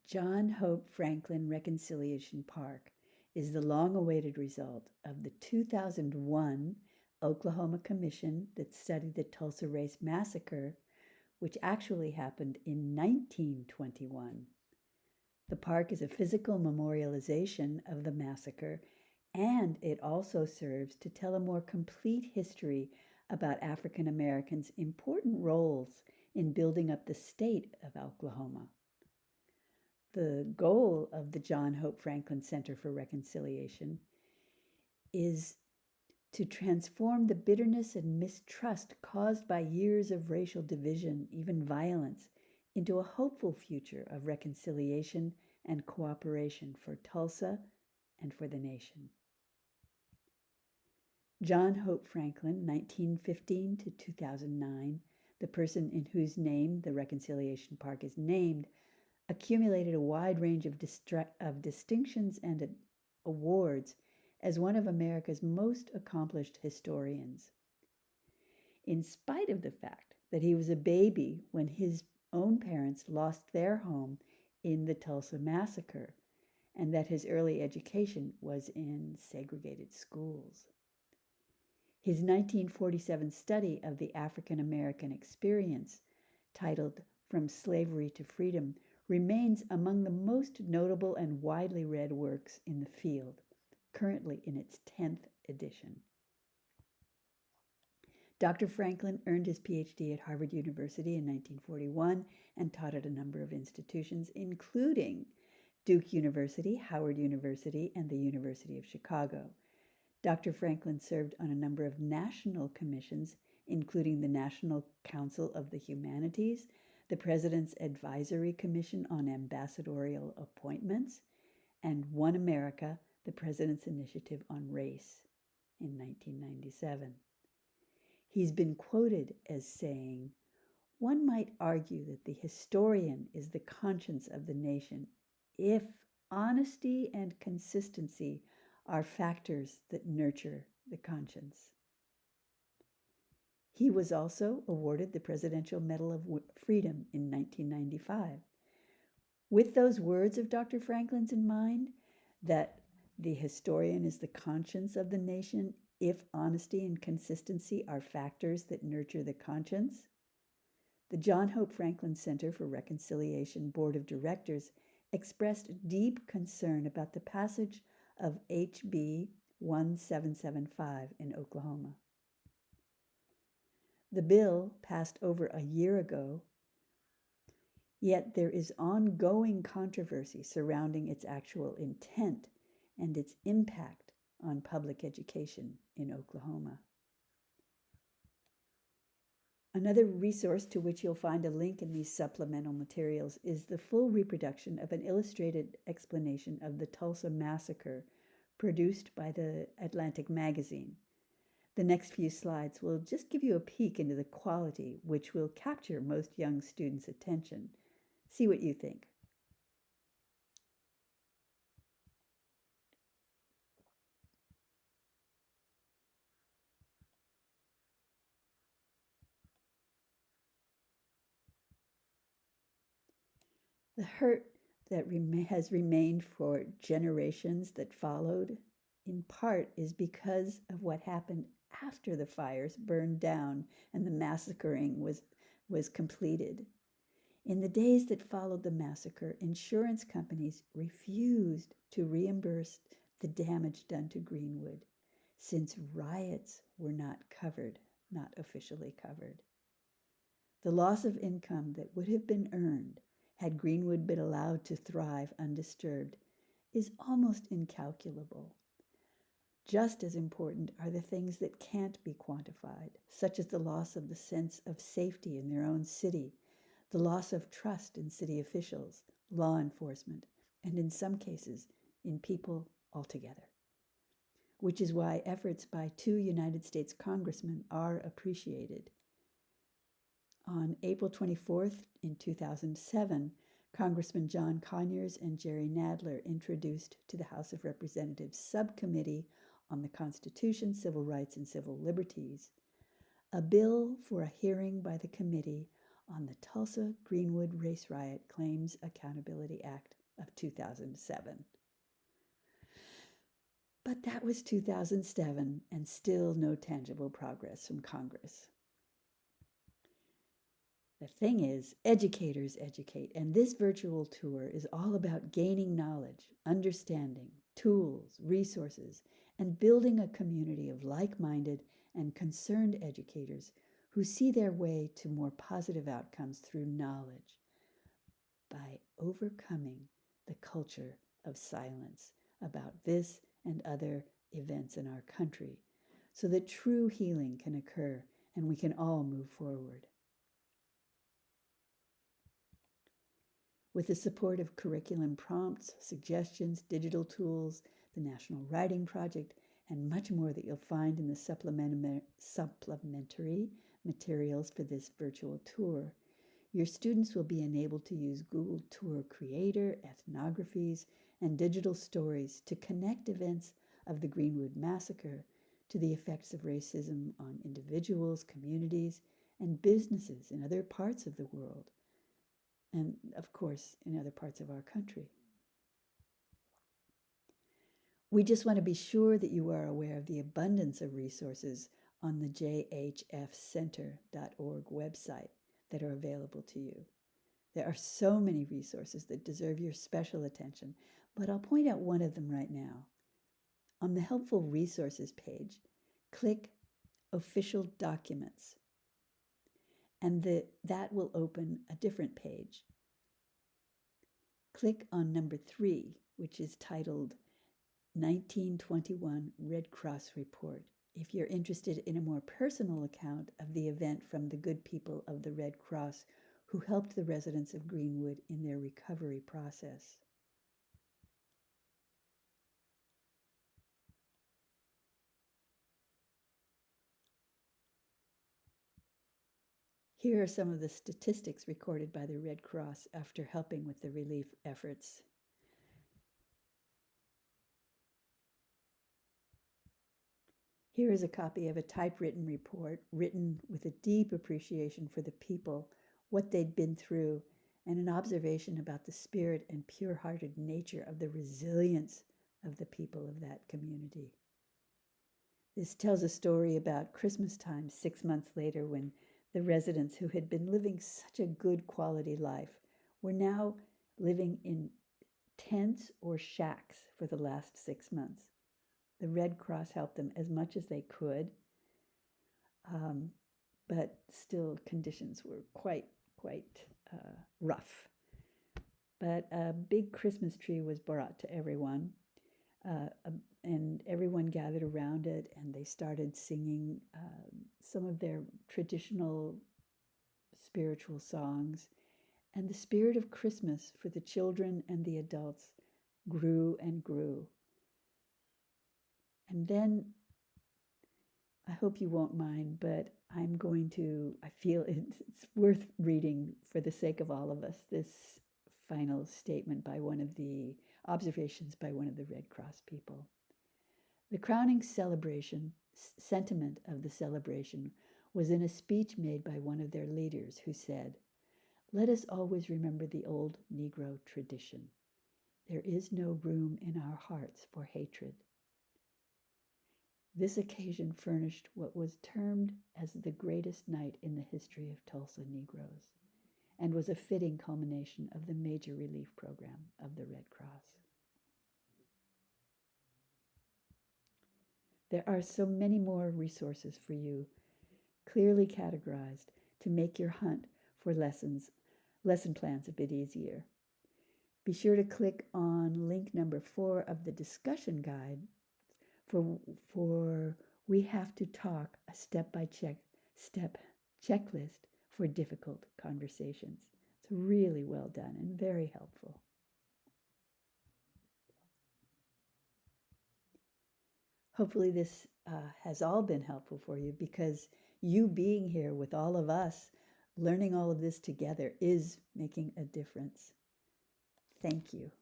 John Hope Franklin Reconciliation Park is the long-awaited result of the 2001 Oklahoma Commission that studied the Tulsa Race Massacre, which actually happened in 1921. The park is a physical memorialization of the massacre, and it also serves to tell a more complete history about African Americans' important roles in building up the state of Oklahoma. The goal of the John Hope Franklin Center for Reconciliation is to transform the bitterness and mistrust caused by years of racial division, even violence, into a hopeful future of reconciliation and cooperation for Tulsa and for the nation. John Hope Franklin, 1915 to 2009, the person in whose name the Reconciliation Park is named, accumulated a wide range of distinctions and awards as one of America's most accomplished historians. In spite of the fact that he was a baby when his own parents lost their home in the Tulsa Massacre, and that his early education was in segregated schools. His 1947 study of the African American experience, titled From Slavery to Freedom, remains among the most notable and widely read works in the field, currently in its 10th edition. Dr. Franklin earned his PhD at Harvard University in 1941 and taught at a number of institutions, including Duke University, Howard University, and the University of Chicago. Dr. Franklin served on a number of national commissions, including the National Council of the Humanities, the President's Advisory Commission on Ambassadorial Appointments, and One America, the President's Initiative on Race, in 1997. He's been quoted as saying, "One might argue that the historian is the conscience of the nation if honesty and consistency are factors that nurture the conscience." He was also awarded the Presidential Medal of Freedom in 1995. With those words of Dr. Franklin's in mind, that the historian is the conscience of the nation if honesty and consistency are factors that nurture the conscience, the John Hope Franklin Center for Reconciliation Board of Directors expressed deep concern about the passage of HB 1775 in Oklahoma. The bill passed over a year ago, yet there is ongoing controversy surrounding its actual intent and its impact on public education in Oklahoma. Another resource to which you'll find a link in these supplemental materials is the full reproduction of an illustrated explanation of the Tulsa Massacre produced by the Atlantic magazine. The next few slides will just give you a peek into the quality which will capture most young students' attention. See what you think. The hurt that has remained for generations that followed, in part, is because of what happened after the fires burned down and the massacring was completed. In the days that followed the massacre, insurance companies refused to reimburse the damage done to Greenwood, since riots were not officially covered. The loss of income that would have been earned had Greenwood been allowed to thrive undisturbed is almost incalculable. Just as important are the things that can't be quantified, such as the loss of the sense of safety in their own city, the loss of trust in city officials, law enforcement, and in some cases, in people altogether. Which is why efforts by 2 United States congressmen are appreciated. On April 24th, in 2007, Congressman John Conyers and Jerry Nadler introduced to the House of Representatives Subcommittee on the Constitution, Civil Rights, and Civil Liberties a bill for a hearing by the committee on the Tulsa Greenwood Race Riot Claims Accountability Act of 2007. But that was 2007, and still no tangible progress from Congress. The thing is, educators educate, and this virtual tour is all about gaining knowledge, understanding, tools, resources, and building a community of like-minded and concerned educators who see their way to more positive outcomes through knowledge by overcoming the culture of silence about this and other events in our country so that true healing can occur and we can all move forward. With the support of curriculum prompts, suggestions, digital tools, the National Writing Project, and much more that you'll find in the supplementary materials for this virtual tour, your students will be enabled to use Google Tour Creator, ethnographies, and digital stories to connect events of the Greenwood Massacre to the effects of racism on individuals, communities, and businesses in other parts of the world, and of course, in other parts of our country. We just want to be sure that you are aware of the abundance of resources on the jhfcenter.org website that are available to you. There are so many resources that deserve your special attention, but I'll point out one of them right now. On the Helpful Resources page, click Official Documents, and that will open a different page. Click on number 3, which is titled 1921 Red Cross Report, if you're interested in a more personal account of the event from the good people of the Red Cross who helped the residents of Greenwood in their recovery process. Here are some of the statistics recorded by the Red Cross after helping with the relief efforts. Here is a copy of a typewritten report written with a deep appreciation for the people, what they'd been through, and an observation about the spirit and pure-hearted nature of the resilience of the people of that community. This tells a story about Christmas time 6 months later, when the residents who had been living such a good quality life were now living in tents or shacks for the last 6 months. The Red Cross helped them as much as they could, but still conditions were quite rough. But a big Christmas tree was brought to everyone, and everyone gathered around it, and they started singing some of their traditional spiritual songs. And the spirit of Christmas for the children and the adults grew and grew. And then, I hope you won't mind, but I feel it's worth reading for the sake of all of us, this final statement by observations by one of the Red Cross people. The crowning sentiment of the celebration was in a speech made by one of their leaders who said, "Let us always remember the old Negro tradition. There is no room in our hearts for hatred." This occasion furnished what was termed as the greatest night in the history of Tulsa Negroes, and was a fitting culmination of the major relief program of the Red Cross. There are so many more resources for you, clearly categorized to make your hunt for lesson plans a bit easier. Be sure to click on link number 4 of the discussion guide for We Have to Talk, a step-by-step checklist for difficult conversations. It's really well done and very helpful. Hopefully this has all been helpful for you, because you being here with all of us, learning all of this together, is making a difference. Thank you.